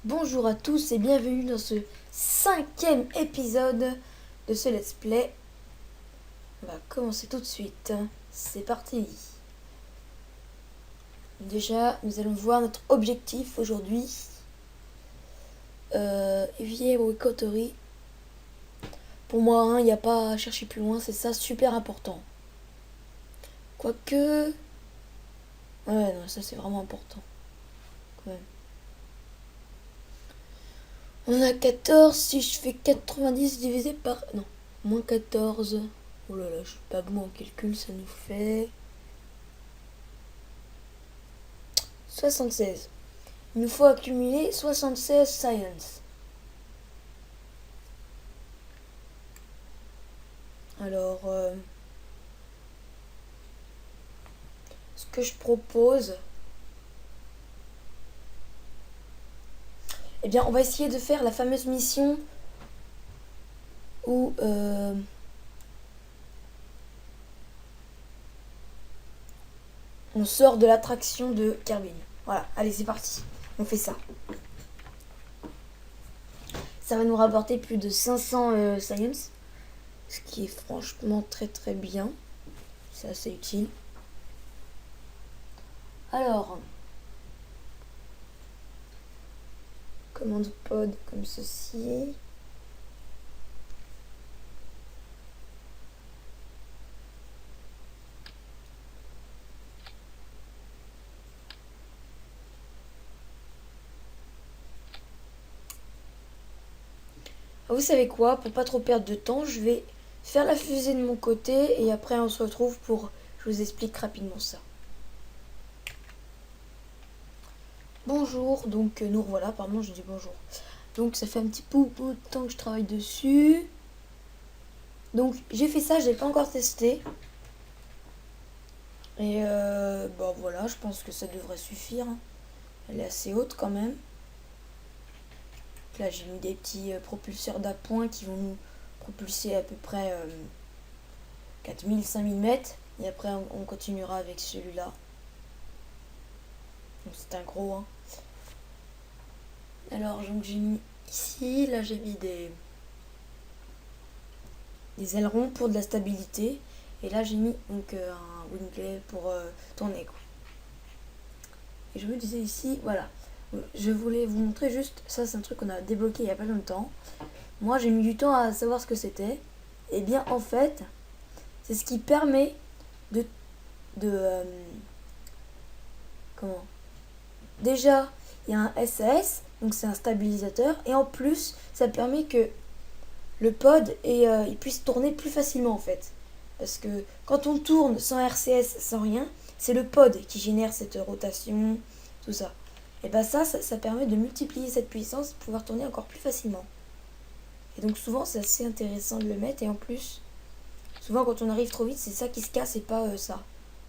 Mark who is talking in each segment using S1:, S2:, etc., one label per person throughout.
S1: Bonjour à tous et bienvenue dans ce 5e épisode de ce let's play. On va commencer tout de suite. C'est parti. Déjà, nous allons voir notre objectif aujourd'hui. Évier boycotterie. Pour moi, il n'y a pas à chercher plus loin, c'est ça, super important. Quoique... Ouais, non, ça c'est vraiment important. Quand même. On a 14, si je fais 90 divisé par... Non, moins 14. Oh là là, je suis pas bon en calcul, ça nous fait... 76. Il nous faut accumuler 76 science. Alors, ce que je propose... Eh bien, on va essayer de faire la fameuse mission où... on sort de l'attraction de Kerbin. Voilà, allez, c'est parti. On fait ça. Ça va nous rapporter plus de 500 science. Ce qui est franchement très très bien. C'est assez utile. Alors... commande pod comme ceci. Vous savez quoi, pour pas trop perdre de temps, je vais faire la fusée de mon côté et après on se retrouve pour... Je vous explique rapidement ça. Bonjour, donc nous revoilà, pardon, je dis bonjour. Donc ça fait un petit peu de temps que je travaille dessus. Donc j'ai fait ça, je l'ai pas encore testé. Et bah voilà, je pense que ça devrait suffire. Elle est assez haute quand même. Là j'ai mis des petits propulseurs d'appoint qui vont nous propulser à peu près 4000-5000 mètres. Et après on continuera avec celui-là. Donc c'est un gros hein. Alors donc j'ai mis ici, là j'ai mis des ailerons pour de la stabilité. Et là j'ai mis donc un winglet pour tourner quoi. Et je me disais ici, voilà. Je voulais vous montrer juste, ça c'est un truc qu'on a débloqué il n'y a pas longtemps. Moi j'ai mis du temps à savoir ce que c'était. Et bien en fait, c'est ce qui permet de comment déjà, il y a un SAS, donc c'est un stabilisateur. Et en plus, ça permet que le pod il puisse tourner plus facilement en fait. Parce que quand on tourne sans RCS, sans rien, c'est le pod qui génère cette rotation, tout ça. Et bien ça permet de multiplier cette puissance pour pouvoir tourner encore plus facilement. Et donc souvent c'est assez intéressant de le mettre. Et en plus, souvent quand on arrive trop vite, c'est ça qui se casse et pas ça.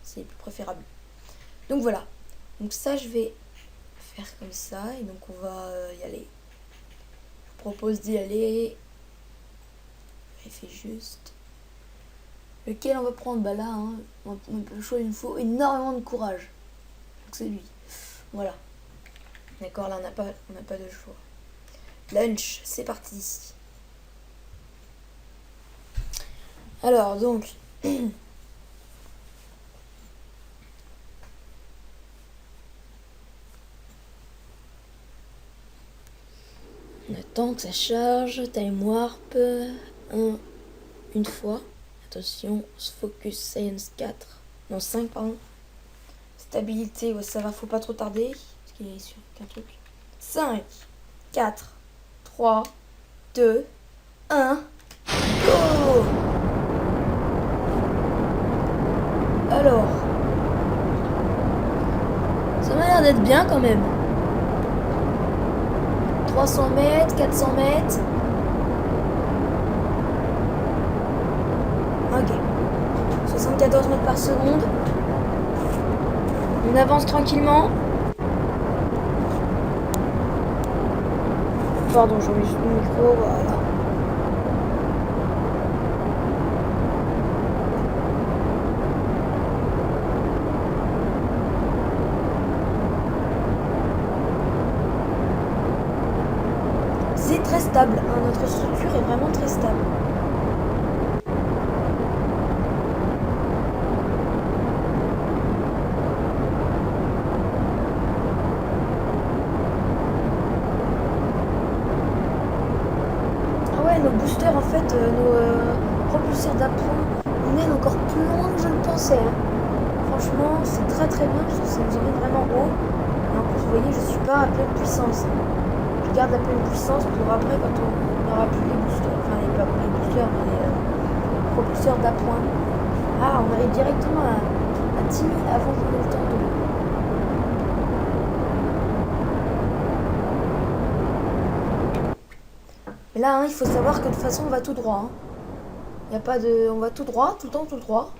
S1: C'est plus préférable. Donc voilà. Donc ça je vais faire comme ça. Et donc on va y aller. Je vous propose d'y aller. Il fait juste. Lequel on va prendre? Bah là, hein, le choix, il nous faut énormément de courage. Donc c'est lui. Voilà. D'accord, là on n'a pas de choix. Lunch, c'est parti. Alors donc... on attend que ça charge. Time warp. Une fois. Attention, focus science 4. Non, 5 pardon. Stabilité, ouais, ça va, faut pas trop tarder. Parce qu'il est sur qu'un truc. 5, 4, 3, 2, 1. Go! Alors. Ça m'a l'air d'être bien quand même. 300 mètres, 400 mètres. Ok. 74 mètres par seconde. On avance tranquillement. Pardon, j'ai mis le micro, voilà. stable, hein. Notre structure est vraiment très stable. Ah ouais, nos boosters, en fait, nos propulseurs d'appoint nous mènent encore plus loin que je le pensais, hein. Franchement, c'est très très bien parce que ça nous emmène vraiment haut. Et en plus, vous voyez, je suis pas à pleine puissance. Je garde la pleine puissance pour après quand on n'aura plus les boosters. Enfin, pas les boosters, mais les propulseurs d'appoint. Ah, on arrive directement à 10 000 avant qu'on ait le temps de... Mais là, hein, il faut savoir que de toute façon, on va tout droit. Hein. Y a pas de... On va tout droit, tout le temps, tout droit.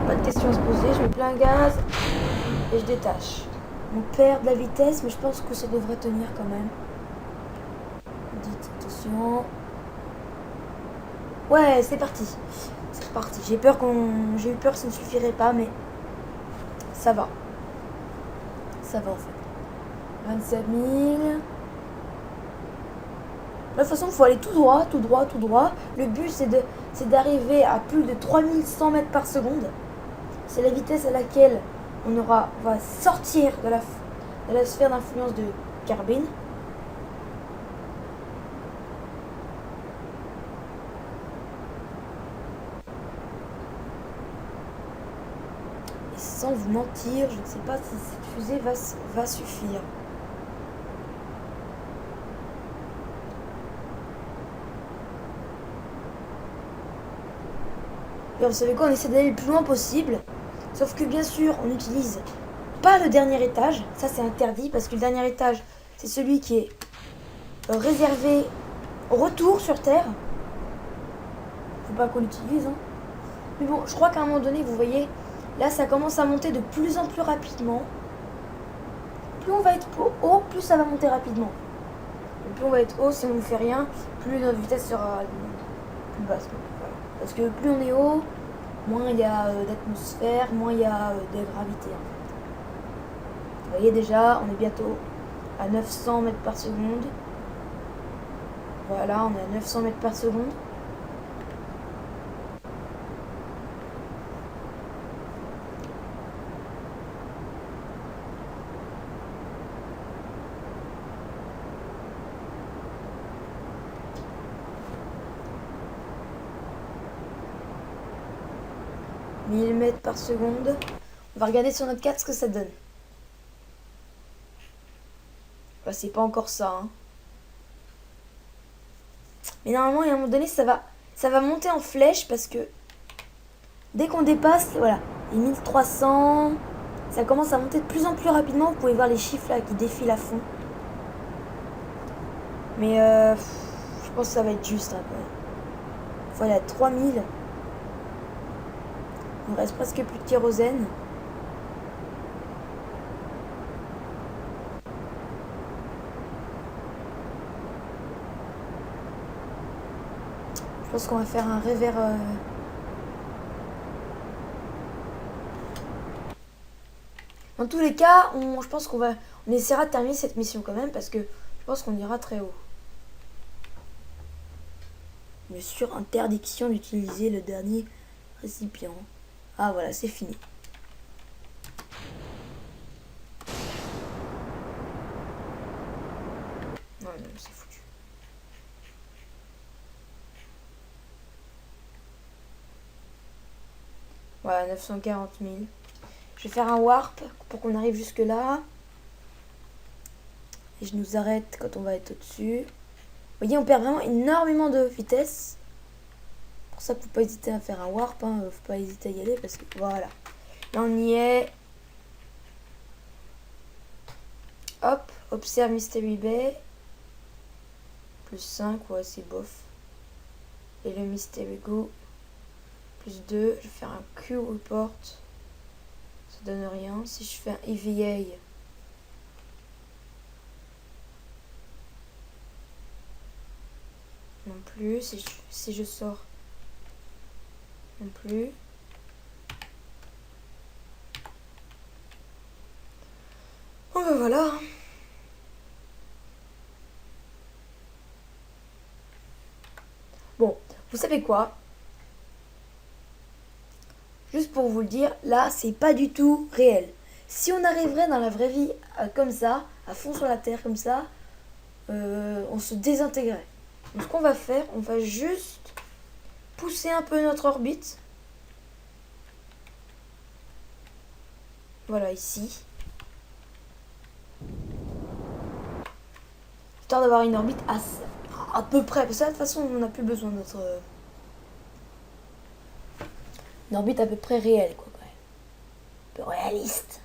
S1: Pas de questions à se poser, je mets plein gaz et je détache. On perd de la vitesse, mais je pense que ça devrait tenir quand même. Dites attention. Ouais, c'est parti. C'est reparti. J'ai eu peur que ça ne suffirait pas, mais ça va. Ça va en fait. 27 000. De toute façon, il faut aller tout droit, tout droit, tout droit. Le but, c'est d'arriver à plus de 3100 mètres par seconde. C'est la vitesse à laquelle on va sortir de la sphère d'influence de Carbine. Et sans vous mentir, je ne sais pas si cette fusée va suffire. Et vous savez quoi, on essaie d'aller le plus loin possible. Sauf que bien sûr, on n'utilise pas le dernier étage. Ça, c'est interdit parce que le dernier étage, c'est celui qui est réservé au retour sur Terre. Faut pas qu'on l'utilise. Hein. Mais bon, je crois qu'à un moment donné, vous voyez, là, ça commence à monter de plus en plus rapidement. Plus on va être haut, plus ça va monter rapidement. Et plus on va être haut, si on ne fait rien, plus notre vitesse sera plus basse. Voilà. Parce que plus on est haut, moins il y a d'atmosphère, moins il y a de gravité en fait. Vous voyez déjà, on est bientôt à 900 mètres par seconde. Voilà, on est à 900 mètres par seconde. Mètres par seconde. On va regarder sur notre carte ce que ça donne. Bah, c'est pas encore ça. Hein. Mais normalement, à un moment donné, ça va monter en flèche parce que dès qu'on dépasse, voilà, les 1300, ça commence à monter de plus en plus rapidement. Vous pouvez voir les chiffres là qui défilent à fond. Mais je pense que ça va être juste. Hein, il faut aller à 3000. Il ne reste presque plus de kérosène. Je pense qu'on va faire un révers. Dans tous les cas, je pense on essaiera de terminer cette mission quand même parce que je pense qu'on ira très haut. Bien sûr, interdiction d'utiliser le dernier récipient. Ah voilà, c'est fini. Non, c'est foutu. Voilà, 940 000. Je vais faire un warp pour qu'on arrive jusque là. Et je nous arrête quand on va être au-dessus. Vous voyez, on perd vraiment énormément de vitesse. C'est pour ça qu'il ne faut pas hésiter à faire un warp. Hein. Faut pas hésiter à y aller parce que voilà. Là, on y est. Hop, observe Mystery Bay. Plus 5, ouais, c'est bof. Et le Mystery Go. Plus 2. Je vais faire un Q report. Ça donne rien. Si je fais un EVA. Non plus. Si je sors Non plus. Bon ben voilà. Bon, vous savez quoi? Juste pour vous le dire, là, c'est pas du tout réel. Si on arriverait dans la vraie vie comme ça, à fond sur la Terre comme ça, on se désintégrait. Donc ce qu'on va faire, on va juste pousser un peu notre orbite. Voilà, ici. Histoire d'avoir une orbite à peu près. Parce que là, de toute façon, on n'a plus besoin de notre... une orbite à peu près réelle, quoi, quand même. Un peu réaliste.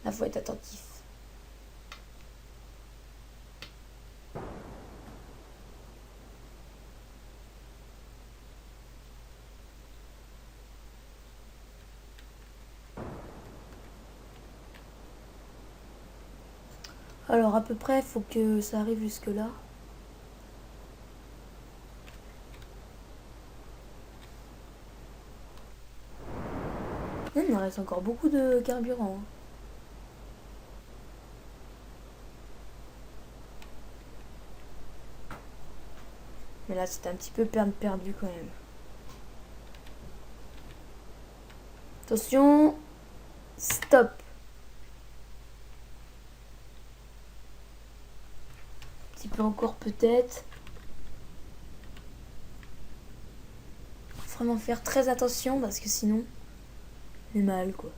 S1: Là, faut être attentif. Alors, à peu près, faut que ça arrive jusque-là. Il me reste encore beaucoup de carburant. Hein. Mais là, c'était un petit peu perdu quand même. Attention. Stop. Un petit peu encore peut-être. Faut vraiment faire très attention parce que sinon, on est mal quoi.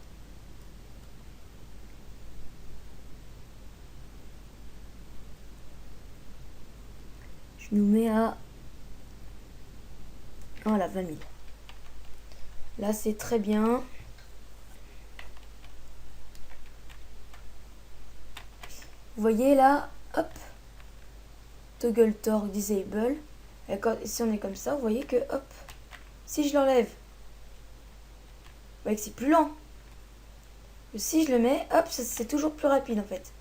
S1: Je nous mets à... Voilà, 20 000. Là, c'est très bien. Vous voyez là, hop, toggle torque disable. Et si on est comme ça, vous voyez que hop, si je l'enlève, vous voyez que c'est plus lent. Et si je le mets, hop, c'est toujours plus rapide en fait.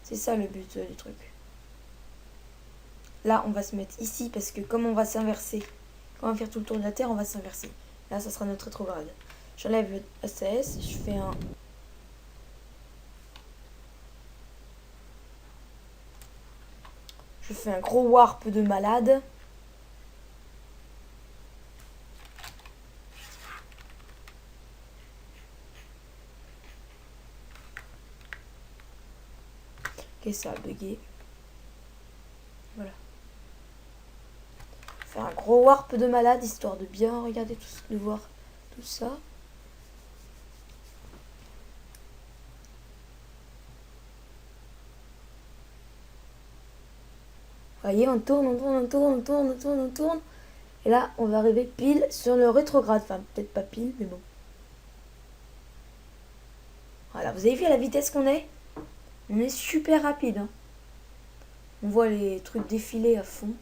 S1: C'est ça le but du truc. Là, on va se mettre ici parce que comme on va s'inverser, quand on va faire tout le tour de la Terre, on va s'inverser. Là, ça sera notre rétrograde. J'enlève le ACS, je fais un... Je fais un gros warp de malade. Ok, ça a bugué. Voilà. Faire un gros warp de malade, histoire de bien regarder tout, de voir tout ça. Vous voyez, on tourne, on tourne, on tourne, on tourne, on tourne, on tourne. Et là, on va arriver pile sur le rétrograde. Enfin, peut-être pas pile, mais bon. Voilà, vous avez vu à la vitesse qu'on est? On est super rapide. Hein. On voit les trucs défiler à fond.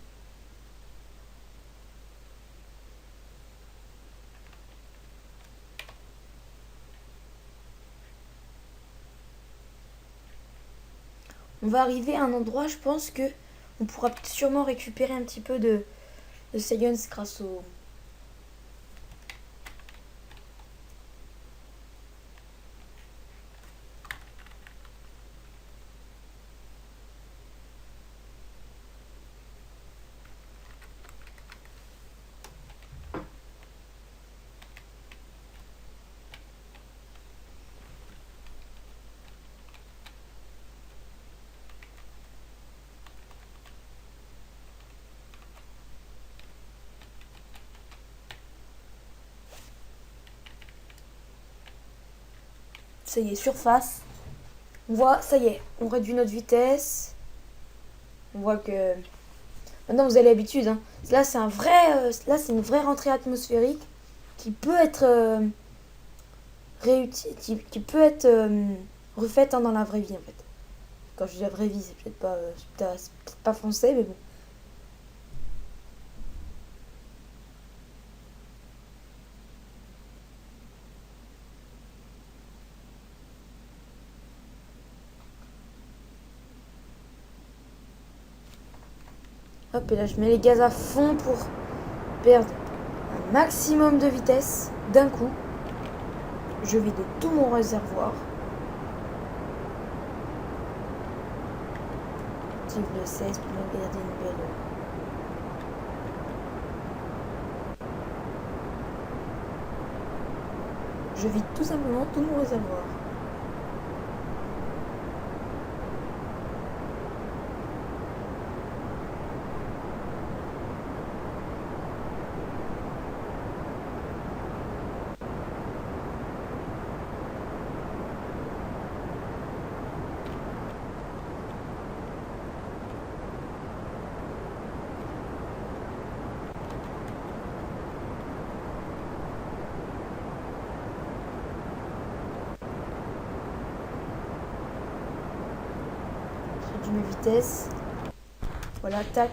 S1: On va arriver à un endroit, je pense que on pourra sûrement récupérer un petit peu de science grâce au... ça y est, surface. On voit, ça y est, on réduit notre vitesse. On voit que maintenant vous avez l'habitude. Hein. Là, c'est c'est une vraie rentrée atmosphérique qui peut être qui peut être refaite dans la vraie vie en fait. Quand je dis la vraie vie, c'est peut-être pas français, mais bon. Hop, et là je mets les gaz à fond pour perdre un maximum de vitesse d'un coup. Je vide tout mon réservoir. Active le 16 pour garder une belle. Je vide tout simplement tout mon réservoir. Je mets vitesse. Voilà, tac.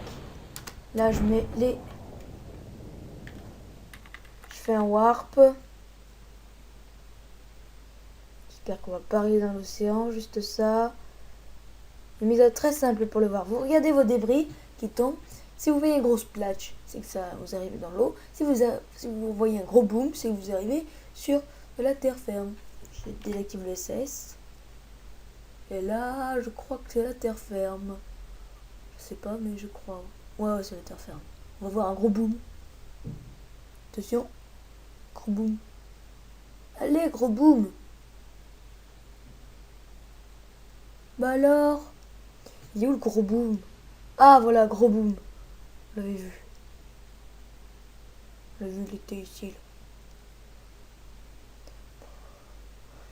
S1: Là, je mets les. Je fais un warp. J'espère qu'on va pas arriver dans l'océan. Juste ça. Une méthode très simple pour le voir. Vous regardez vos débris qui tombent. Si vous voyez une grosse splash, c'est que ça vous arrive dans l'eau. Si vous voyez un gros boom, c'est que vous arrivez sur de la terre ferme. Je désactive le SS. Et là, je crois que c'est la terre ferme. Je sais pas, mais je crois. Ouais, c'est la terre ferme. On va voir un gros boom. Attention. Gros boom. Allez, gros boom. Bah alors. Il est où le gros boom? Ah, voilà, gros boom. Vous l'avez vu. Vous l'avez vu, il était ici. Là.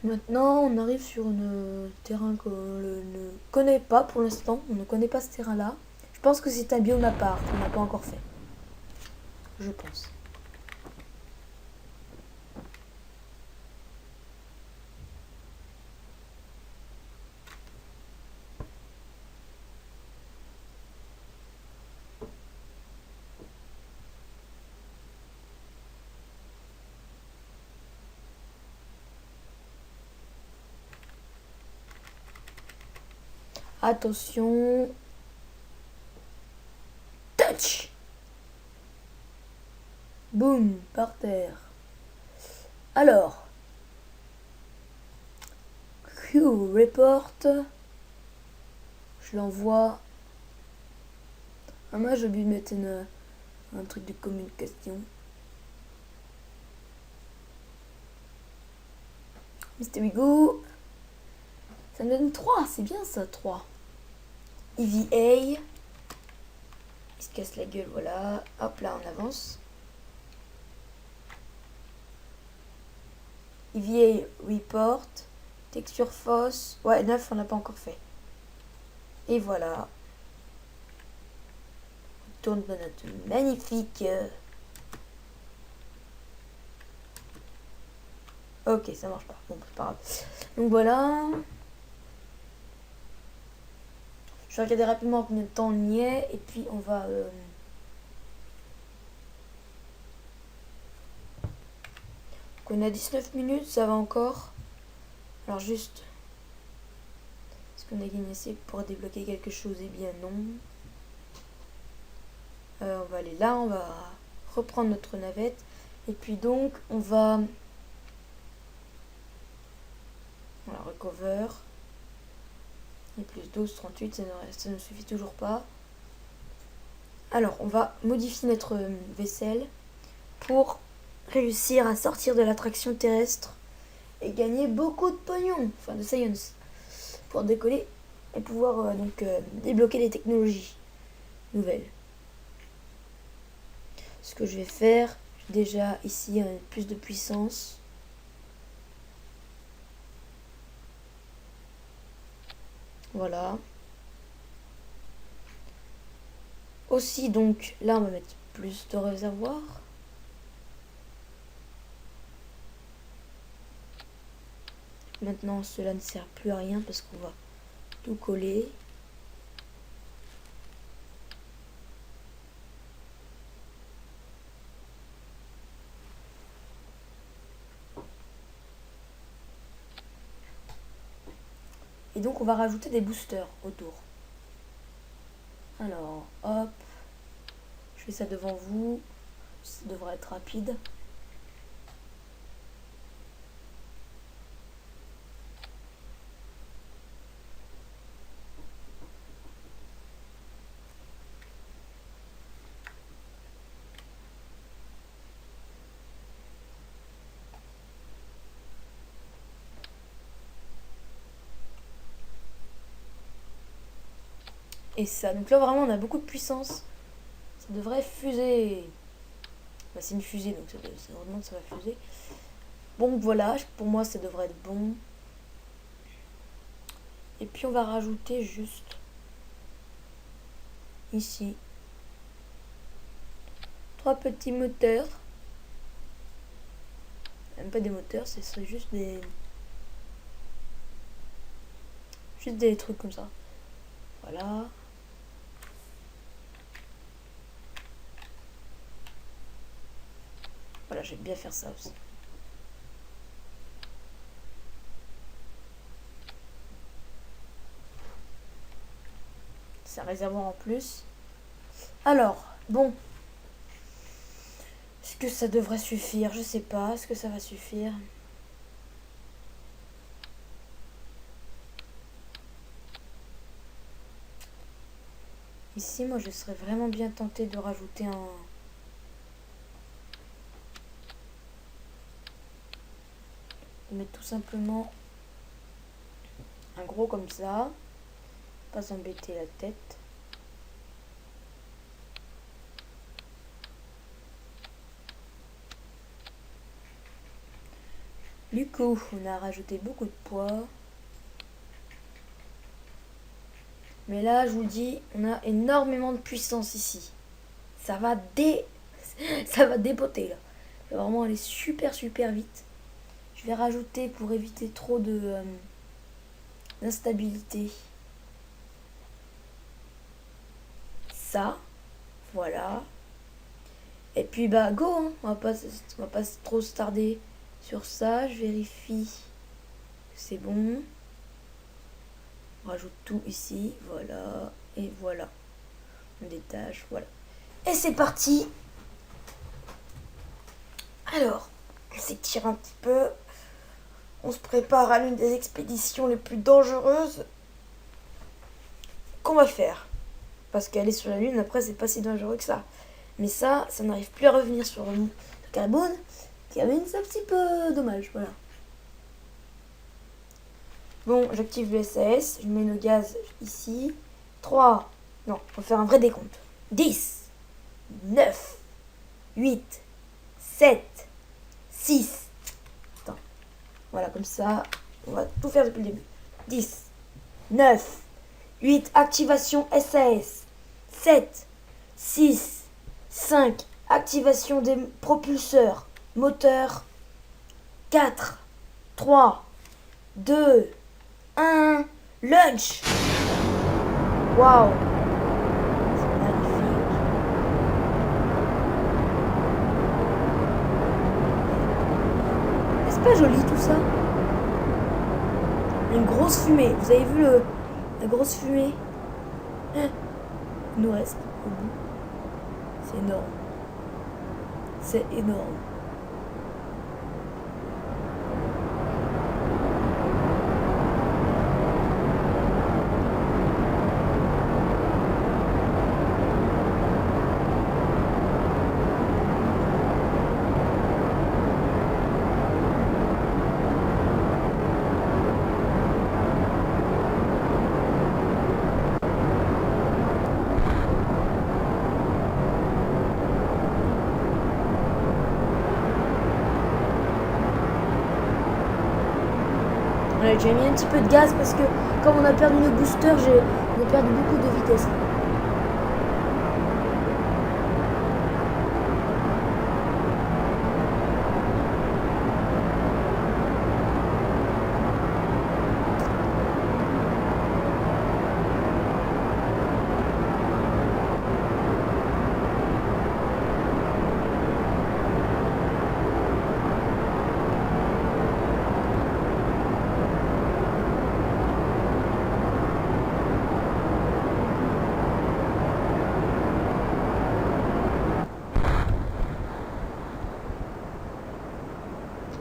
S1: Maintenant, on arrive sur un terrain qu'on ne connaît pas pour l'instant. On ne connaît pas ce terrain-là. Je pense que c'est un biome à part qu'on n'a pas encore fait. Je pense. Attention. Touch. Boum, par terre. Alors. Q report. Je l'envoie. Ah, moi, j'ai oublié de mettre un truc de communication. Mr. Wigo. Ça me donne 3, c'est bien ça, 3. EVA. Il se casse la gueule, voilà. Hop là, on avance. EVA report. Texture fausse. Ouais, 9, on n'a pas encore fait. Et voilà. On tourne dans notre magnifique. Ok, ça marche pas. Bon, c'est pas grave. Donc voilà. Je vais regarder rapidement combien de temps on y est. Et puis on va. Donc on a 19 minutes, ça va encore. Alors juste. Est-ce qu'on a gagné assez pour débloquer quelque chose? Eh bien non. On va aller là, on va reprendre notre navette. Et puis donc on va. Voilà, recover. Et plus 12, 38, ça ne suffit toujours pas. Alors, on va modifier notre vaisselle pour réussir à sortir de l'attraction terrestre et gagner beaucoup de pognon, enfin de science, pour décoller et pouvoir débloquer les technologies nouvelles. Ce que je vais faire, déjà ici plus de puissance. Voilà. Aussi, donc, là, on va mettre plus de réservoirs. Maintenant, cela ne sert plus à rien parce qu'on va tout coller. Et donc, on va rajouter des boosters autour. Alors, hop. Je fais ça devant vous. Ça devrait être rapide. Et ça, donc là vraiment on a beaucoup de puissance. Ça devrait fuser. Bah, c'est une fusée donc c'est vraiment que ça va fuser. Bon voilà, pour moi ça devrait être bon. Et puis on va rajouter juste ici 3 petits moteurs. Même pas des moteurs, ce serait juste des trucs comme ça. Voilà. Voilà, j'aime bien faire ça aussi. C'est un réservoir en plus. Alors, bon. Est-ce que ça devrait suffire? Je sais pas. Est-ce que ça va suffire? Ici, moi, je serais vraiment bien tentée de rajouter de mettre tout simplement un gros comme ça. Pas s'embêter la tête. Du coup, on a rajouté beaucoup de poids. Mais là, je vous le dis, on a énormément de puissance ici. Ça va ça va dépoter là. Ça va vraiment aller super super vite. Je vais rajouter pour éviter trop d'instabilité. Ça, voilà. Et puis bah go, hein. On va pas trop se tarder sur ça. Je vérifie que c'est bon. On rajoute tout ici, voilà, et voilà. On détache, voilà. Et c'est parti. Alors, on s'étire un petit peu. On se prépare à l'une des expéditions les plus dangereuses qu'on va faire. Parce qu'aller sur la Lune, après, c'est pas si dangereux que ça. Mais ça n'arrive plus à revenir sur Carbone. Carbone, c'est un petit peu dommage, voilà. Bon, j'active le SAS, je mets le gaz ici. 3, non, on va faire un vrai décompte. 10, 9, 8, 7, 6. Attends, voilà, comme ça, on va tout faire depuis le début. 10, 9, 8, activation SAS. 7, 6, 5, activation des propulseurs, moteur. 4, 3, 2, 1, lunch. Waouh, c'est magnifique. N'est-ce pas joli tout ça? Une grosse fumée. Vous avez vu la grosse fumée? Il nous reste au bout. C'est énorme. C'est énorme. j'ai mis un petit peu de gaz parce que comme on a perdu nos boosters, on a perdu beaucoup de vitesse.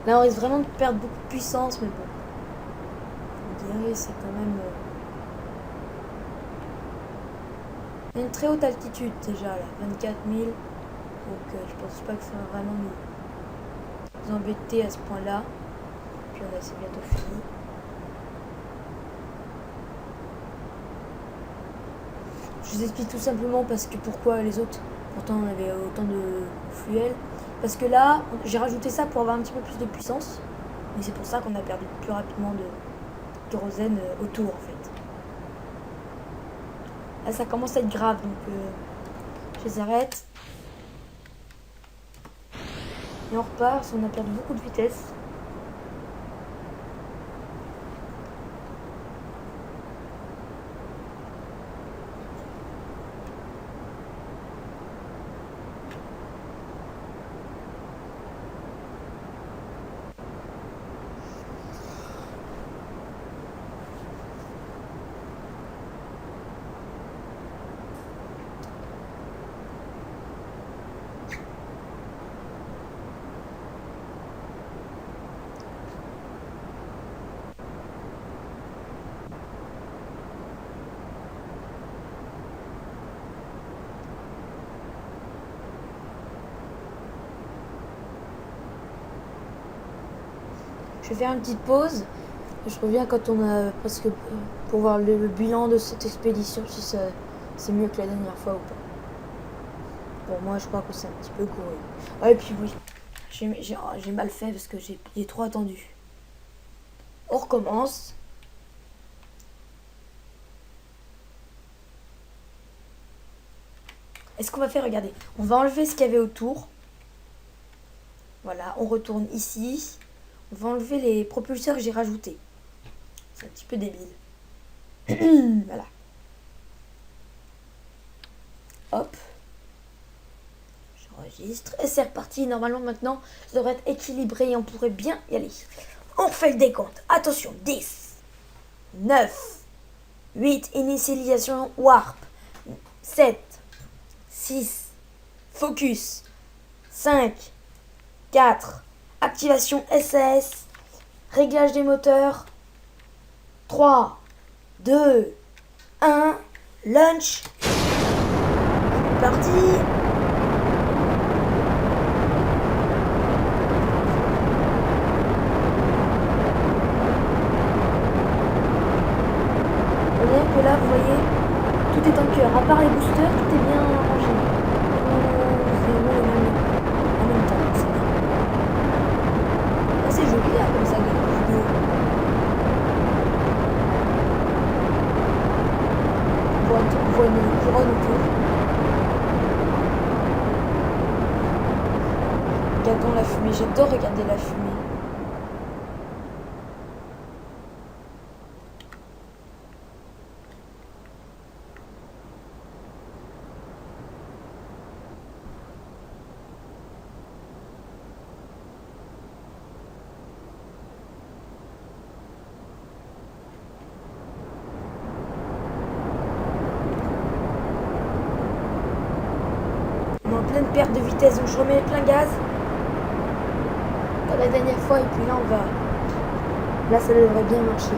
S1: Là, on risque vraiment de perdre beaucoup de puissance, mais bon. Vous direz, c'est quand même... Il y a une très haute altitude déjà, là, 24 000. Donc, je pense pas que ça va vraiment nous embêter à ce point-là. Puis c'est bientôt fini. Je vous explique tout simplement parce que pourquoi les autres, pourtant on avait autant de fuel. Parce que là, j'ai rajouté ça pour avoir un petit peu plus de puissance. Mais c'est pour ça qu'on a perdu plus rapidement de kérosène autour en fait. Là ça commence à être grave donc je les arrête. Et on repart parce qu'on a perdu beaucoup de vitesse. Je vais faire une petite pause. Je reviens quand on a presque pour voir le bilan de cette expédition, si c'est mieux que la dernière fois ou pas. Pour moi, je crois que c'est un petit peu couru. Ouais, et puis oui, j'ai mal fait parce que j'ai trop attendu. On recommence. Est-ce qu'on va faire, regardez, on va enlever ce qu'il y avait autour. Voilà, on retourne ici. On va enlever les propulseurs que j'ai rajoutés. C'est un petit peu débile. Voilà. Hop. J'enregistre. Et c'est reparti. Normalement, maintenant, ça devrait être équilibré et on pourrait bien y aller. On refait le décompte. Attention. 10, 9, 8, initialisation warp. 7, 6, focus. 5, 4, activation SAS, réglage des moteurs. 3, 2, 1, launch. C'est parti. On dirait que là, vous voyez, tout est en cœur. À part les boosters, tout est bien rangé. En même temps, c'est bien. Ah, c'est joli là, comme ça, les vidéos. On voit une couronne autour. Regardons la fumée. J'adore regarder la fumée. Pleine perte de vitesse, donc je remets plein gaz comme la dernière fois et puis là on va, là ça devrait bien marcher.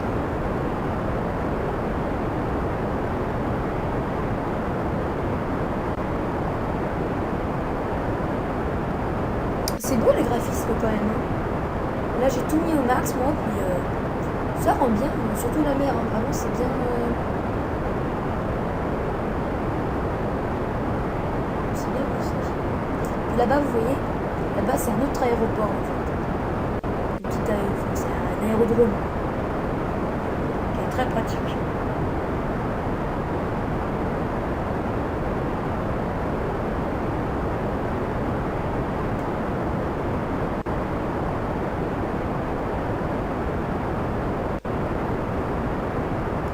S1: C'est beau les graphismes quand même hein. Là j'ai tout mis au max moi puis ça rend bien, surtout la mer hein. Vraiment c'est bien là-bas, vous voyez, là-bas c'est un autre aéroport en fait. Une petite c'est un aérodrome. très pratique.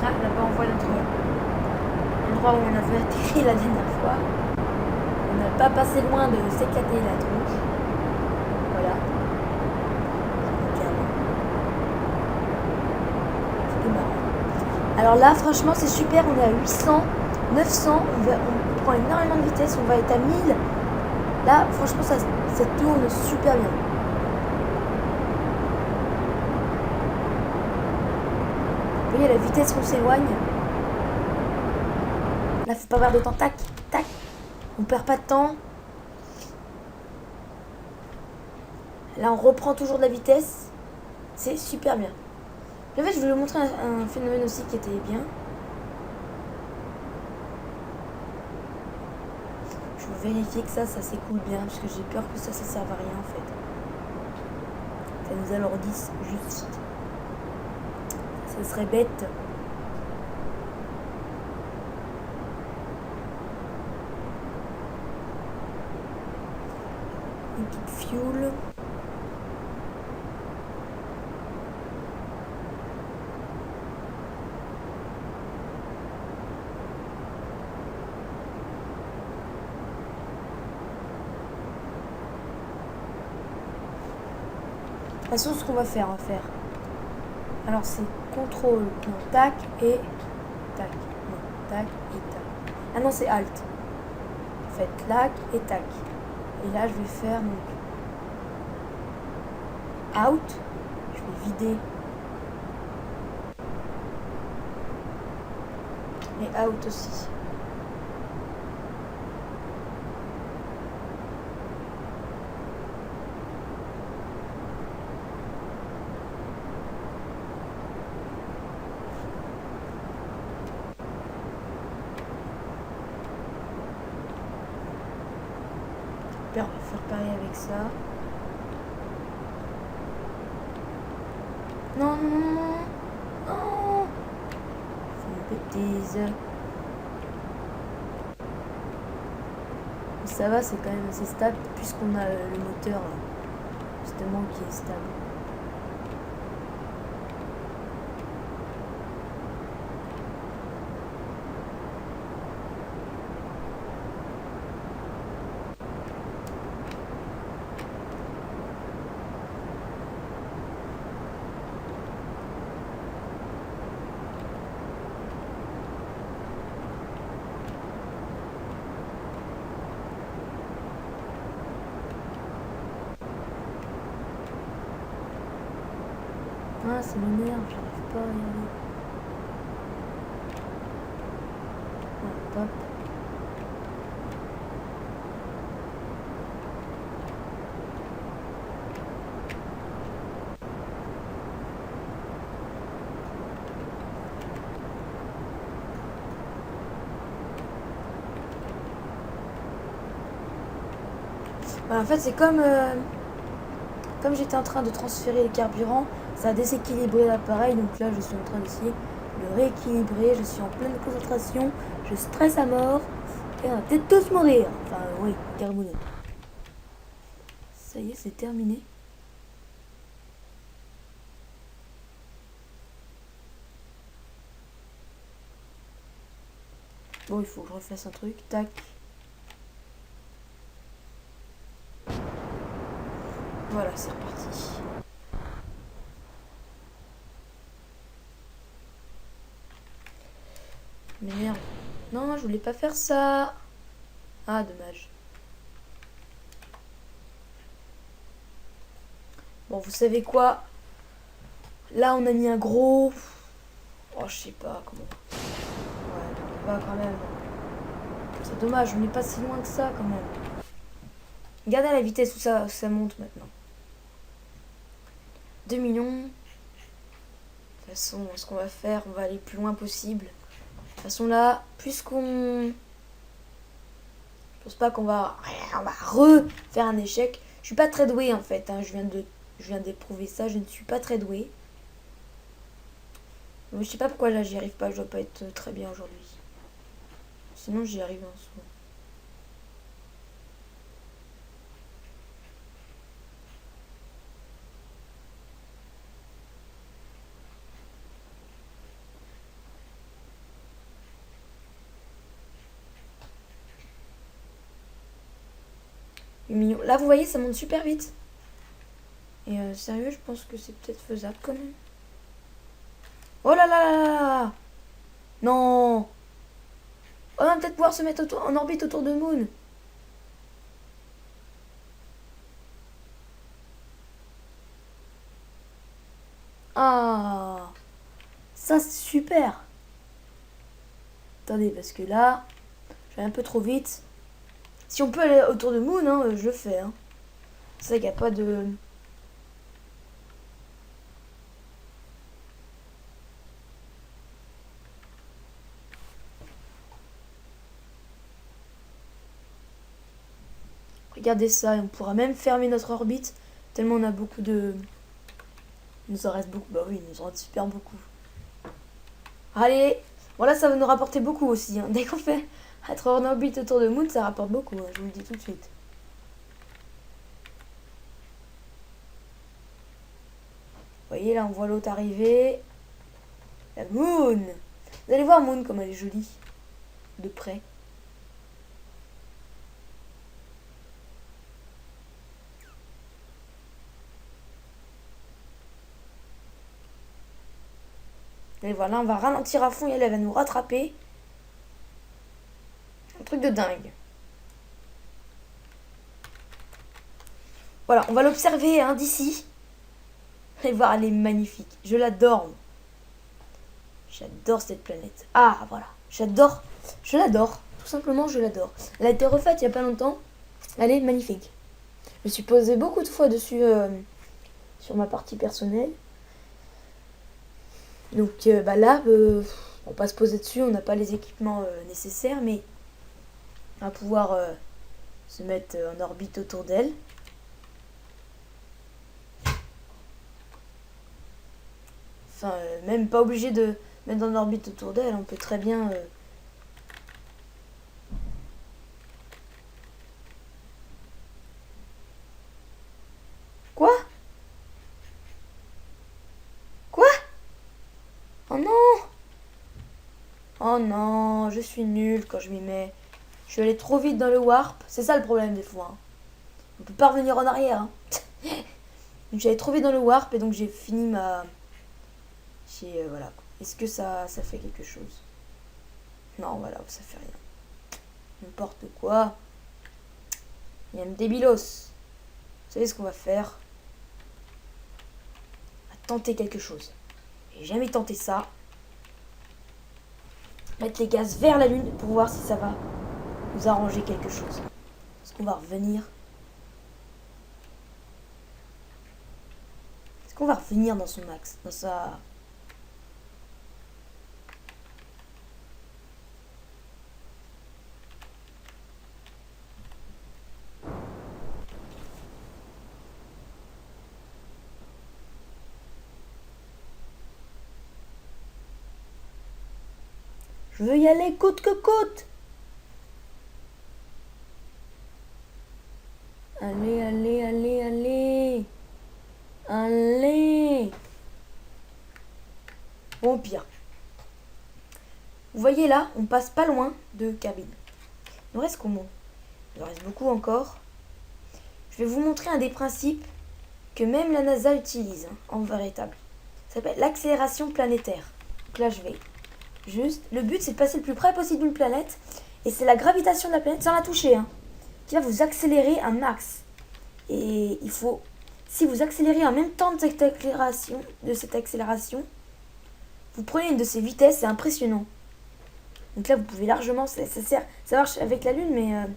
S1: Ah, là-bas on voit l'endroit où on avait atterri la dernière fois. On n'a pas passé loin de s'éclater la tronche. Voilà. C'était marrant. Alors là, franchement, c'est super. On est à 800, 900. On prend énormément de vitesse. On va être à 1000. Là, franchement, ça tourne super bien. Vous voyez la vitesse qu'on s'éloigne. Là, faut pas perdre de temps. Tac, tac. On perd pas de temps. Là, on reprend toujours de la vitesse. C'est super bien. En fait, je voulais vous montrer un phénomène aussi qui était bien. Je veux vérifier que ça s'écoule bien, parce que j'ai peur que ça serve à rien en fait. Ça nous alourdisse juste. Ça serait bête. Une petite fuel. De toute façon, ce qu'on va faire, alors c'est contrôle, non, tac et tac, non, tac et tac. Ah non, c'est alt. En fait, tac et tac. Et là, je vais faire donc out. Je vais vider. Et out aussi. On va faire pareil avec ça. Non, non, non, non. C'est une bêtise. Ça va, c'est quand même assez stable puisqu'on a le moteur justement qui est stable. Ah, ça m'énerve, j'arrive pas à y aller. Ah, hop. Voilà, en fait, c'est comme j'étais en train de transférer les carburants, ça a déséquilibré l'appareil. Donc là, je suis en train d'essayer de le rééquilibrer. Je suis en pleine concentration. Je stresse à mort. Et on va peut-être tous mourir. Enfin, oui, carboné. Ça y est, c'est terminé. Bon, il faut que je refasse un truc. Tac. Voilà, c'est reparti. Merde. Non, je voulais pas faire ça. Ah, dommage. Bon, vous savez quoi? Là, on a mis un gros... Oh, je sais pas comment... Ouais, on va quand même... C'est dommage, on n'est pas si loin que ça, quand même. Regardez la vitesse où ça monte, maintenant. 2 millions. De toute façon, ce qu'on va faire, on va aller le plus loin possible. De toute façon, là, puisqu'on... Je pense pas qu'on va... On va refaire un échec. Je suis pas très douée, en fait. Hein. Je viens d'éprouver ça. Je ne suis pas très douée. Mais je sais pas pourquoi là j'y arrive pas, je dois pas être très bien aujourd'hui. Sinon j'y arrive en souvent. Mignon. Là vous voyez ça monte super vite. Et sérieux je pense que c'est peut-être faisable quand même. Oh là là là là. Non. On va peut-être pouvoir se mettre en orbite autour de Moon. Ah. Ça c'est super. Attendez parce que là, je vais un peu trop vite. Si on peut aller autour de Moon, hein, je le fais. Hein. C'est vrai qu'il n'y a pas de... Regardez ça, et on pourra même fermer notre orbite, tellement on a beaucoup de... Il nous en reste beaucoup. Bah oui, il nous en reste super beaucoup. Allez, voilà, ça va nous rapporter beaucoup aussi. Hein. Dès qu'on fait être en orbite autour de Moon, ça rapporte beaucoup, hein, je vous le dis tout de suite. Vous voyez, là, on voit l'autre arriver. La Moon. Vous allez voir Moon comme elle est jolie. De près. Et voilà, on va ralentir à fond et elle va nous rattraper. Un truc de dingue. Voilà, on va l'observer hein, d'ici. Et voir, elle est magnifique. Je l'adore. J'adore cette planète. Ah, voilà. J'adore. Je l'adore. Tout simplement, je l'adore. Elle a été refaite il n'y a pas longtemps. Elle est magnifique. Je me suis posé beaucoup de fois dessus sur ma partie personnelle. Donc bah là, on va pas se poser dessus. On n'a pas les équipements nécessaires. Mais on va pouvoir se mettre en orbite autour d'elle. Enfin, même pas obligé de mettre en orbite autour d'elle. On peut très bien... Quoi? Quoi? Oh non! Oh non, je suis nulle quand je m'y mets. Je suis allée trop vite dans le warp. C'est ça le problème des fois. Hein. On peut pas revenir en arrière. Hein. Donc j'allais trop vite dans le warp et donc j'ai fini ma... voilà. Est-ce que ça fait quelque chose? Non, voilà, ça fait rien. N'importe quoi. Il y a un débilos. Vous savez ce qu'on va faire? On va tenter quelque chose. J'ai jamais tenté ça. Mettre les gaz vers la lune pour voir si ça va nous arranger quelque chose. Est-ce qu'on va revenir? Est-ce qu'on va revenir dans son axe? Dans sa... Je veux y aller coûte que coûte. Allez, allez, allez, allez. Allez. Bon, au pire. Vous voyez là, on passe pas loin de cabine. Il nous reste combien? Il nous reste beaucoup encore. Je vais vous montrer un des principes que même la NASA utilise hein, en véritable. Ça s'appelle l'accélération planétaire. Donc là, je vais juste... Le but, c'est de passer le plus près possible d'une planète. Et c'est la gravitation de la planète, sans la toucher, hein, qui va vous accélérer un max. Et il faut... Si vous accélérez en même temps de cette accélération, vous prenez une de ces vitesses, c'est impressionnant. Donc là, vous pouvez largement... Ça marche avec la Lune, mais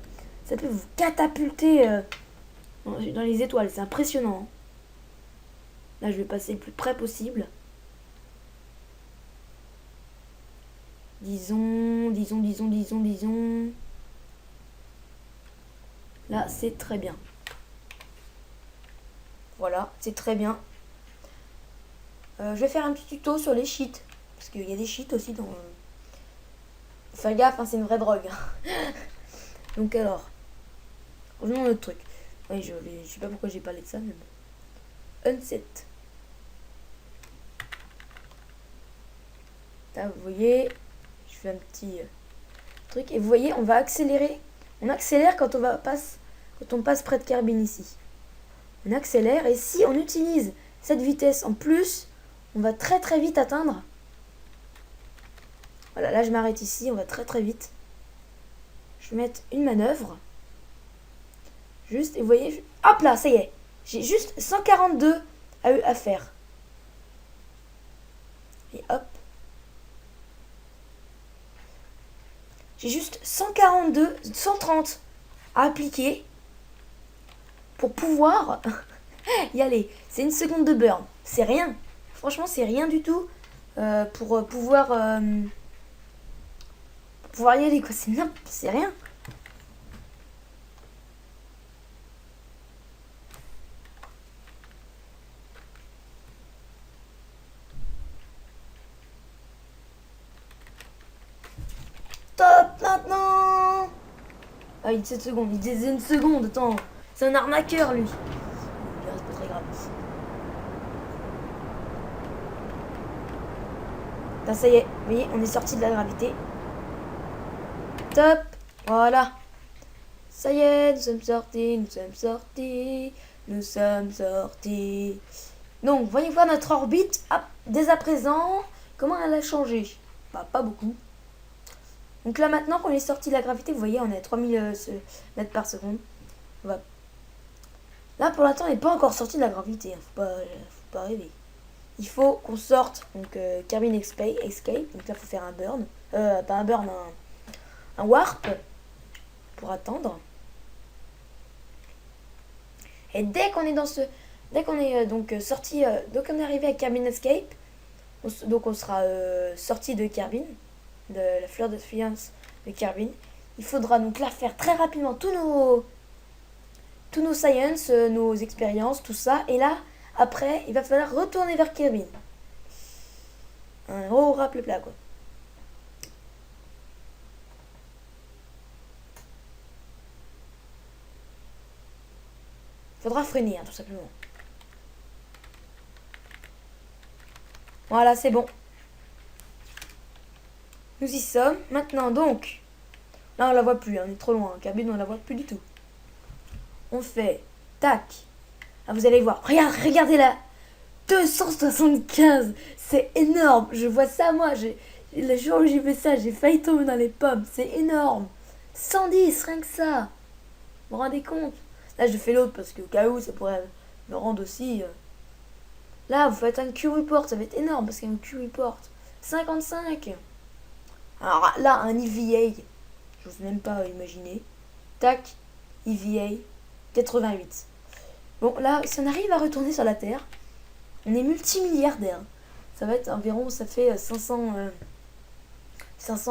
S1: ça peut vous catapulter dans les étoiles. C'est impressionnant. Hein. Là, je vais passer le plus près possible. Disons. Là, c'est très bien. Voilà, c'est très bien. Je vais faire un petit tuto sur les cheats. Parce qu'il y a des cheats aussi dans... Faire gaffe, hein, c'est une vraie drogue. Donc alors, revenons à notre truc. Oui, je sais pas pourquoi j'ai parlé de ça, mais bon. Unset. Là, vous voyez, je fais un petit truc. Et vous voyez, on va accélérer. On accélère quand on passe près de Kerbin ici. On accélère et si on utilise cette vitesse en plus, on va très très vite atteindre. Voilà, là je m'arrête ici, on va très très vite. Je vais mettre une manœuvre. Juste, et vous voyez, hop là, ça y est. J'ai juste 142 à faire. Et hop. J'ai juste 142, 130 à appliquer pour pouvoir y aller. C'est une seconde de burn. C'est rien. Franchement, c'est rien du tout pour pouvoir y aller, quoi. C'est rien. Top maintenant. Ah, il dit 7 secondes. Il disait une seconde. Attends. C'est un arnaqueur, lui. C'est pas très grave. Là, ça y est. Vous voyez, on est sorti de la gravité. Top. Voilà. Ça y est, nous sommes sortis, nous sommes sortis, nous sommes sortis. Donc, voyez voir notre orbite, dès à présent, comment elle a changé. Bah, pas beaucoup. Donc là, maintenant qu'on est sorti de la gravité, vous voyez, on est à 3000 mètres par seconde. Là, pour l'instant, on n'est pas encore sorti de la gravité. Hein. Faut pas rêver. Il faut qu'on sorte, donc Kerbin Escape. Donc là, il faut faire un burn. Pas un burn, un warp pour attendre. Et dès qu'on est sorti, donc on est arrivé à Kerbin Escape, donc on sera sorti de Kerbin, de la fleur de fiance de Kerbin. Il faudra donc là faire très rapidement tous nos science, nos expériences, tout ça. Et là, après, il va falloir retourner vers Kerbin. Un gros rappel plat, quoi. Faudra freiner, hein, tout simplement. Voilà, c'est bon. Nous y sommes. Maintenant, donc. Là, on la voit plus. Hein, on est trop loin. Kerbin, on la voit plus du tout. On fait. Tac. Ah, vous allez voir. Regardez là. 275. C'est énorme. Je vois ça, moi. Le jour où j'ai fait ça, j'ai failli tomber dans les pommes. C'est énorme. 110, rien que ça. Vous vous rendez compte? Là, je fais l'autre parce qu'au cas où, ça pourrait me rendre aussi. Là, vous faites un Q-report, ça va être énorme parce qu'il y a un Q-report. 55. Alors là, un EVA, j'ose même pas imaginer. Tac, EVA, 88. Bon, là, si on arrive à retourner sur la Terre, on est multimilliardaire. Ça va être environ, ça fait 500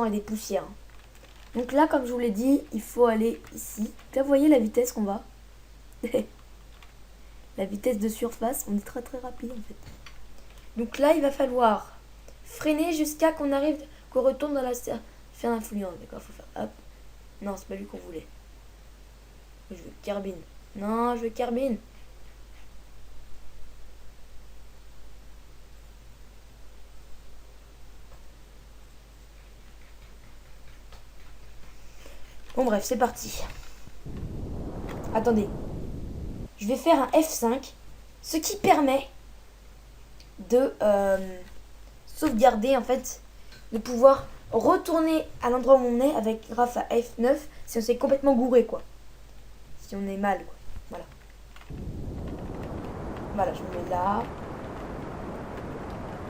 S1: et des poussières. Donc là, comme je vous l'ai dit, il faut aller ici. Là, vous voyez la vitesse qu'on va. La vitesse de surface, on est très très rapide en fait. Donc là, il va falloir freiner jusqu'à qu'on retourne dans la sphère d'influence. D'accord, faut faire hop. Non, c'est pas lui qu'on voulait. Je veux Kerbin. Non, je veux Kerbin. Bon bref, c'est parti. Attendez. Je vais faire un F5, ce qui permet de sauvegarder en fait, de pouvoir retourner à l'endroit où on est avec grâce à F9 si on s'est complètement gouré quoi. Si on est mal quoi. Voilà. Voilà, je me mets là.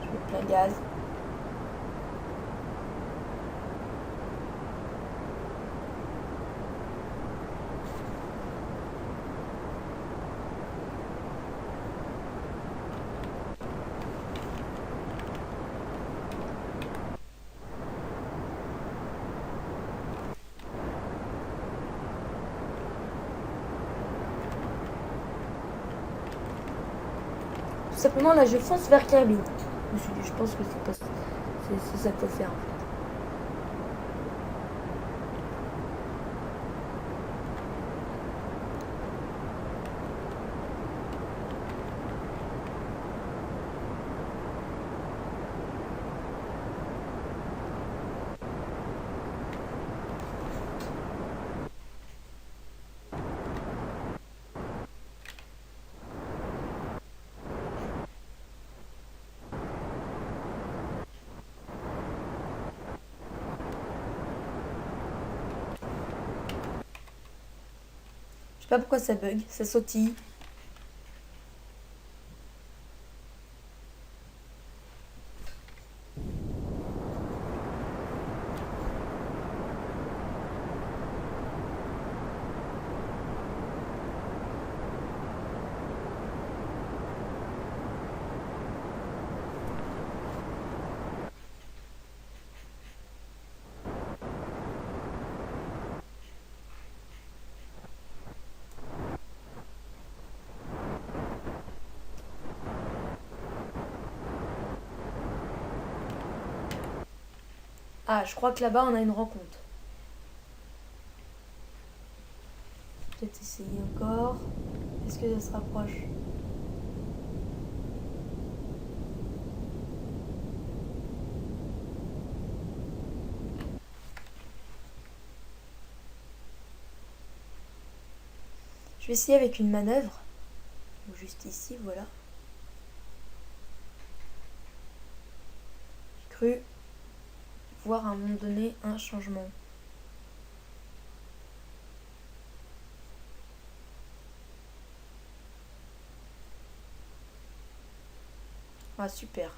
S1: Je mets plein gaz. Tout simplement là je fonce vers Kerbin. Je pense que c'est C'est ça qu'il faut faire en fait. Je sais pas pourquoi ça bug, ça sautille. Ah, je crois que là-bas on a une rencontre. Peut-être essayer encore. Est-ce que ça se rapproche? Je vais essayer avec une manœuvre. Juste ici, voilà. J'ai cru voir à un moment donné un changement. Ah, super.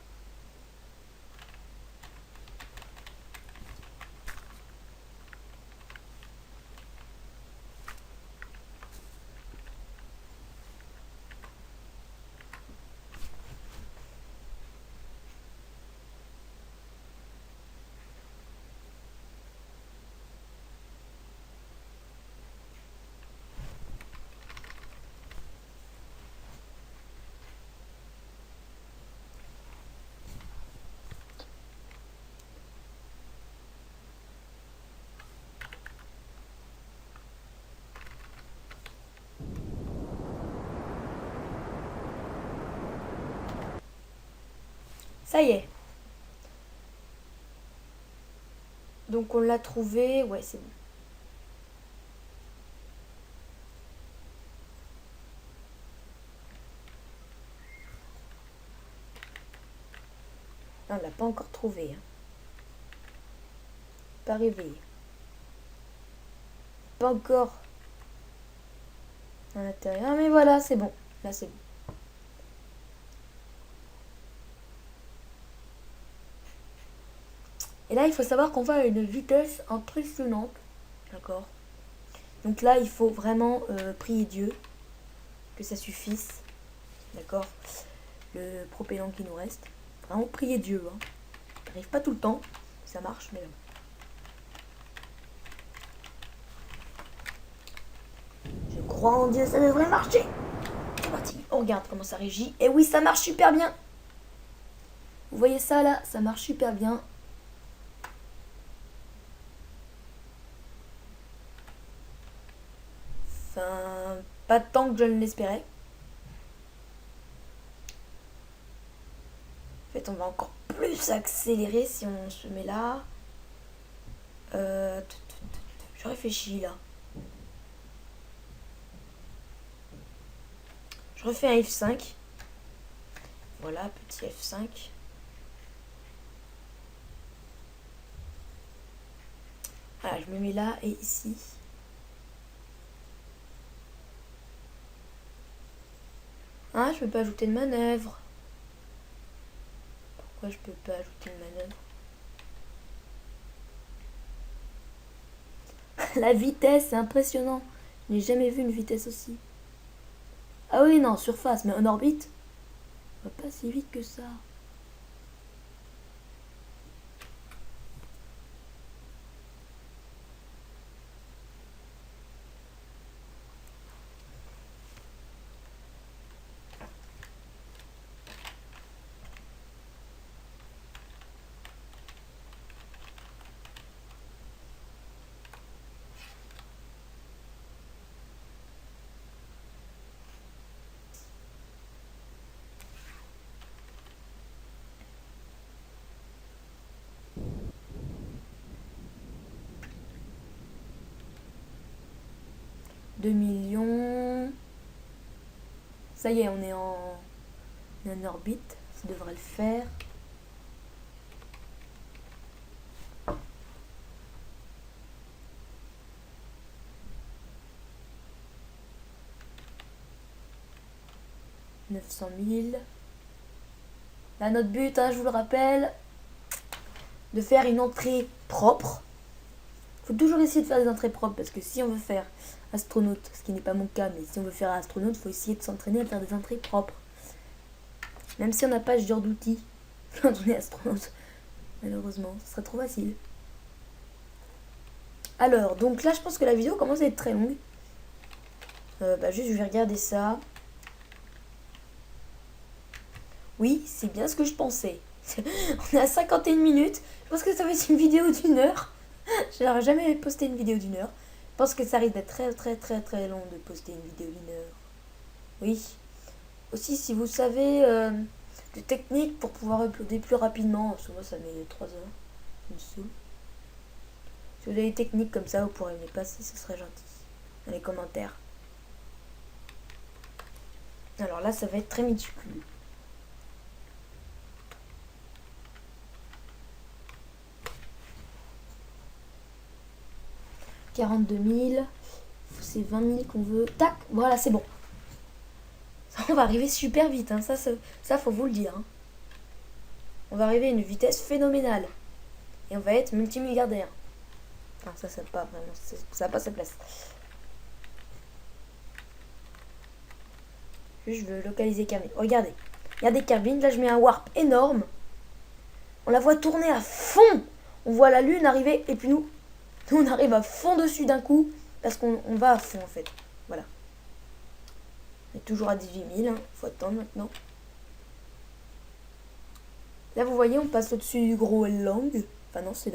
S1: Ça y est. Donc on l'a trouvé. Ouais, c'est bon. Non, on l'a pas encore trouvé. Hein. Pas réveillé. Pas encore à l'intérieur. Mais voilà, c'est bon. Là, c'est bon. Et là, il faut savoir qu'on va à une vitesse impressionnante. D'accord. Donc là, il faut vraiment prier Dieu que ça suffise. D'accord. Le propellant qui nous reste. Vraiment prier Dieu. Hein. Ça n'arrive pas tout le temps. Ça marche, mais non. Je crois en Dieu, ça devrait marcher. C'est parti. On regarde comment ça régit. Et oui, ça marche super bien. Vous voyez ça là? Ça marche super bien. Enfin, pas tant que je ne l'espérais. En fait, on va encore plus accélérer si on se met là. Je réfléchis là. Je refais un F5. Voilà, petit F5. Voilà, je me mets là et ici. Ah, je peux pas ajouter de manœuvre. Pourquoi je peux pas ajouter de manœuvre? La vitesse, c'est impressionnant. Je n'ai jamais vu une vitesse aussi. Ah oui, non, surface, mais en orbite, on va pas si vite que ça. 2 millions. Ça y est, on est en orbite. Ça devrait le faire. « 900 000. » Là, notre but, hein, je vous le rappelle, de faire une entrée propre. Faut toujours essayer de faire des entrées propres, parce que si on veut faire astronaute, ce qui n'est pas mon cas, mais si on veut faire astronaute, il faut essayer de s'entraîner à faire des entrées propres. Même si on n'a pas ce genre d'outils quand on est astronaute. Malheureusement, ce serait trop facile. Alors, donc là, je pense que la vidéo commence à être très longue. Juste, je vais regarder ça. Oui, c'est bien ce que je pensais. On est à 51 minutes. Je pense que ça va être une vidéo d'1 heure. Je n'aurais jamais posté une vidéo d'1 heure. Je pense que ça risque d'être très très très très long de poster une vidéo d'1 heure. Oui. Aussi, si vous savez des techniques pour pouvoir uploader plus rapidement, parce que moi ça met 3 heures. Ça me saoule. Si vous avez des techniques comme ça, vous pourrez me les passer, ce serait gentil. Dans les commentaires. Alors là, ça va être très méticuleux. « 42 000. C'est 20 000 qu'on veut. Tac, voilà, c'est bon. On va arriver super vite, hein. Ça faut vous le dire. Hein. On va arriver à une vitesse phénoménale. Et on va être multimilliardaire. Ah, ça pas vraiment, ça n'a pas sa place. Juste, je veux localiser Kervin. Regardez. Regardez Kervin, là je mets un warp énorme. On la voit tourner à fond. On voit la lune arriver et puis nous on arrive à fond dessus d'un coup. Parce qu'on va à fond en fait. Voilà. On est toujours à 18 000. Hein. Faut attendre maintenant. Là vous voyez, on passe au-dessus du Groenland. Enfin non, c'est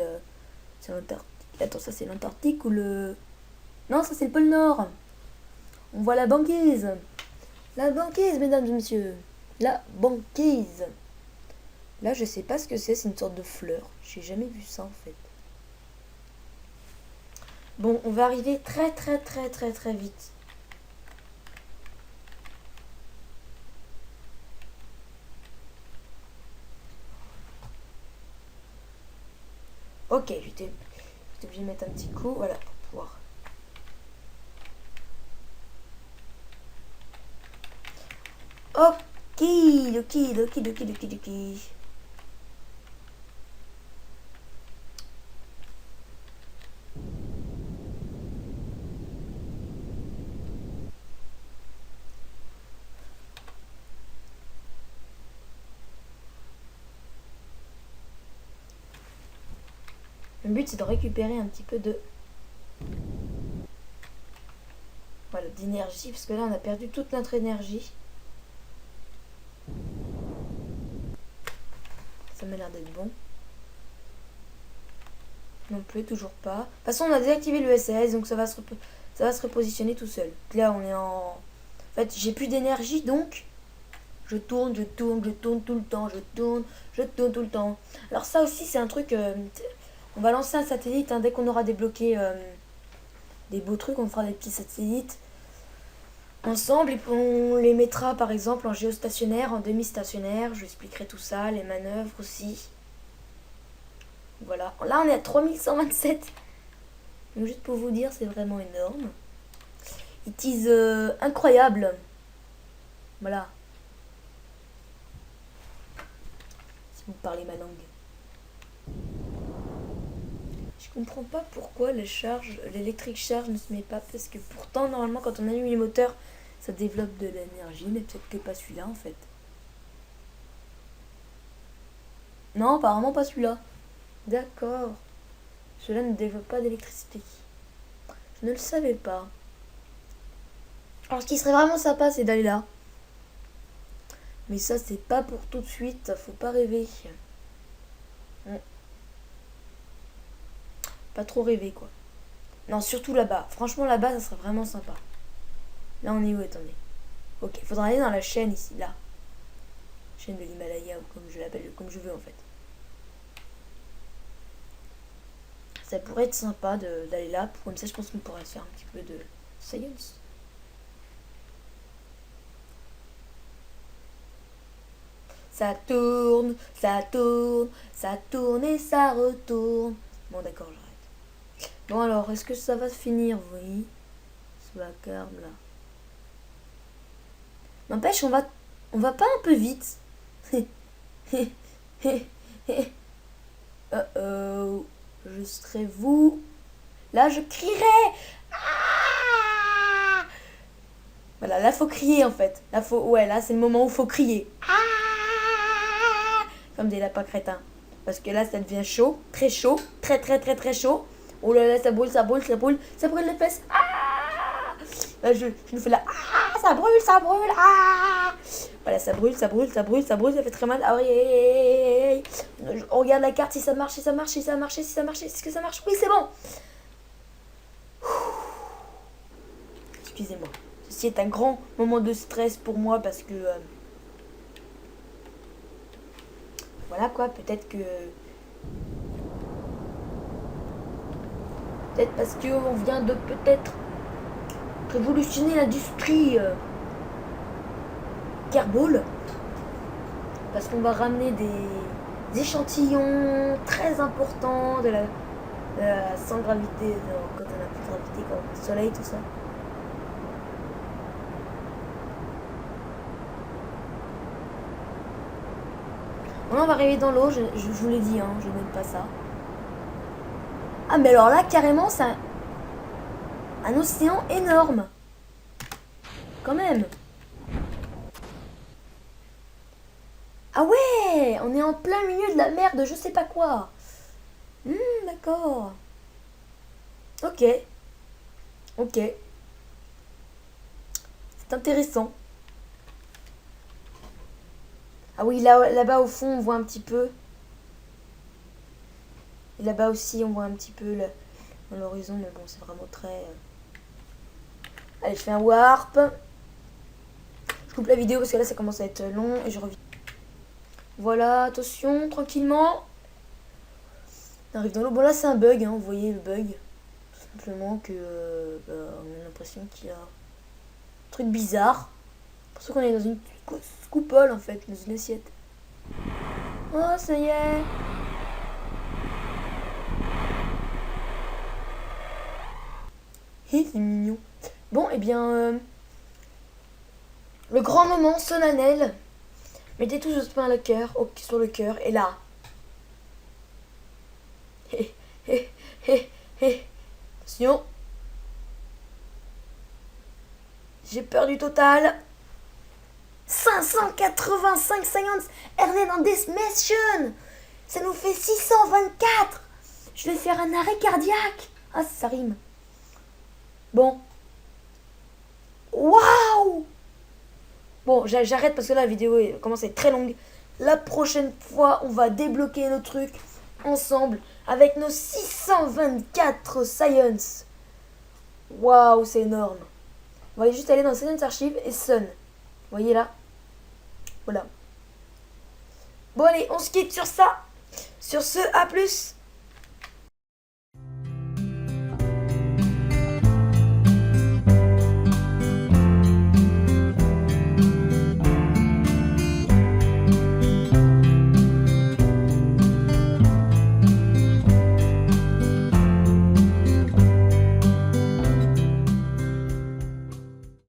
S1: l'Antarctique. Attends, ça c'est l'Antarctique ou le... Non, ça c'est le pôle Nord. On voit la banquise. La banquise, mesdames et messieurs. La banquise. Là, je sais pas ce que c'est une sorte de fleur. J'ai jamais vu ça en fait. Bon, on va arriver très très très très très vite. Ok, j'étais obligé de mettre un petit coup, voilà, pour pouvoir. Ok. Le but c'est de récupérer un petit peu de... Voilà, d'énergie, parce que là on a perdu toute notre énergie. Ça m'a l'air d'être bon. Non plus, toujours pas. De toute façon, on a désactivé le SAS, donc ça va se repositionner tout seul. Là, on est en... En fait, j'ai plus d'énergie, donc... Je tourne tout le temps. Je tourne tout le temps. Alors ça aussi, c'est un truc... on va lancer un satellite, hein, dès qu'on aura débloqué des beaux trucs. On fera des petits satellites ensemble. Et on les mettra, par exemple, en géostationnaire, en demi-stationnaire. Je vous expliquerai tout ça, les manœuvres aussi. Voilà. Là, on est à 3127. Donc, juste pour vous dire, c'est vraiment énorme. It is incroyable. Voilà. Si vous parlez ma langue. Je comprends pas pourquoi l'électrique charge ne se met pas. Parce que pourtant, normalement, quand on allume les moteurs, ça développe de l'énergie. Mais peut-être que pas celui-là, en fait. Non, apparemment pas celui-là. D'accord. Cela ne développe pas d'électricité. Je ne le savais pas. Alors, ce qui serait vraiment sympa, c'est d'aller là. Mais ça, c'est pas pour tout de suite. Faut pas rêver. Pas trop rêver, quoi. Non, surtout là-bas. Franchement, là-bas, ça serait vraiment sympa. Là, on est où? Attendez. Ok, faudra aller dans la chaîne ici, là. Chaîne de l'Himalaya, ou comme je l'appelle, comme je veux, en fait. Ça pourrait être sympa d'aller là. Comme ça, je pense qu'on pourrait se faire un petit peu de Science. Ça tourne, ça tourne, ça tourne et ça retourne. Bon d'accord, j'arrête. Bon alors, est-ce que ça va se finir? Oui. Ce vacarme là. N'empêche, on va pas un peu vite. Je serai vous. Là, je crierai. Ah, voilà, là, faut crier en fait. Là, là, c'est le moment où faut crier. Ah, comme des lapins crétins. Parce que là, ça devient chaud, très très très très très chaud. Oh là là, ça brûle, ça brûle, ça brûle, ça brûle les fesses. Ah, là, je nous fais là. Ah, ça brûle, ça brûle. Ah, voilà, ça brûle, ça brûle, ça brûle, ça brûle, ça fait très mal. Ah oui, on regarde la carte si ça marche, si ça marche, si ça marche, si ça marche, est-ce que ça marche? Oui, c'est bon. Excusez-moi. Ceci est un grand moment de stress pour moi parce que voilà quoi, peut-être parce que on vient de peut-être révolutionner l'industrie Kerbal, parce qu'on va ramener des échantillons très importants de la sans gravité, quand on a plus de gravité, quand le soleil, tout ça. On va arriver dans l'eau, je vous l'ai dit, hein, je n'aime pas ça. Ah mais alors là, carrément, c'est un océan énorme. Quand même. Ah ouais, on est en plein milieu de la mer de je sais pas quoi. D'accord. Ok. Ok. C'est intéressant. Ah oui, là-bas au fond, on voit un petit peu. Et là-bas aussi, on voit un petit peu dans l'horizon, mais bon, c'est vraiment très... Allez, je fais un warp. Je coupe la vidéo parce que là, ça commence à être long et je reviens. Voilà, attention, tranquillement. On arrive dans l'eau. Bon, là, c'est un bug, hein, vous voyez le bug. Tout simplement que... on a l'impression qu'il y a un truc bizarre. Pour ça qu'on est dans une coupole, en fait, dans une assiette. Oh, ça y est. C'est mignon. Bon, eh bien... le grand moment solennel. Mettez tous votre main sur le cœur. Et là... Attention. J'ai peur du total. 585 science Ernest en Desmation. Ça nous fait 624. Je vais faire un arrêt cardiaque. Ah, ça rime. Bon. Waouh. Bon, j'arrête parce que là, la vidéo commence à être très longue. La prochaine fois, on va débloquer nos trucs ensemble avec nos 624 science. Waouh, c'est énorme. On va juste aller dans Science Archive et Sun. Vous voyez là? Voilà. Bon allez, on se quitte sur ça. Sur ce, à plus.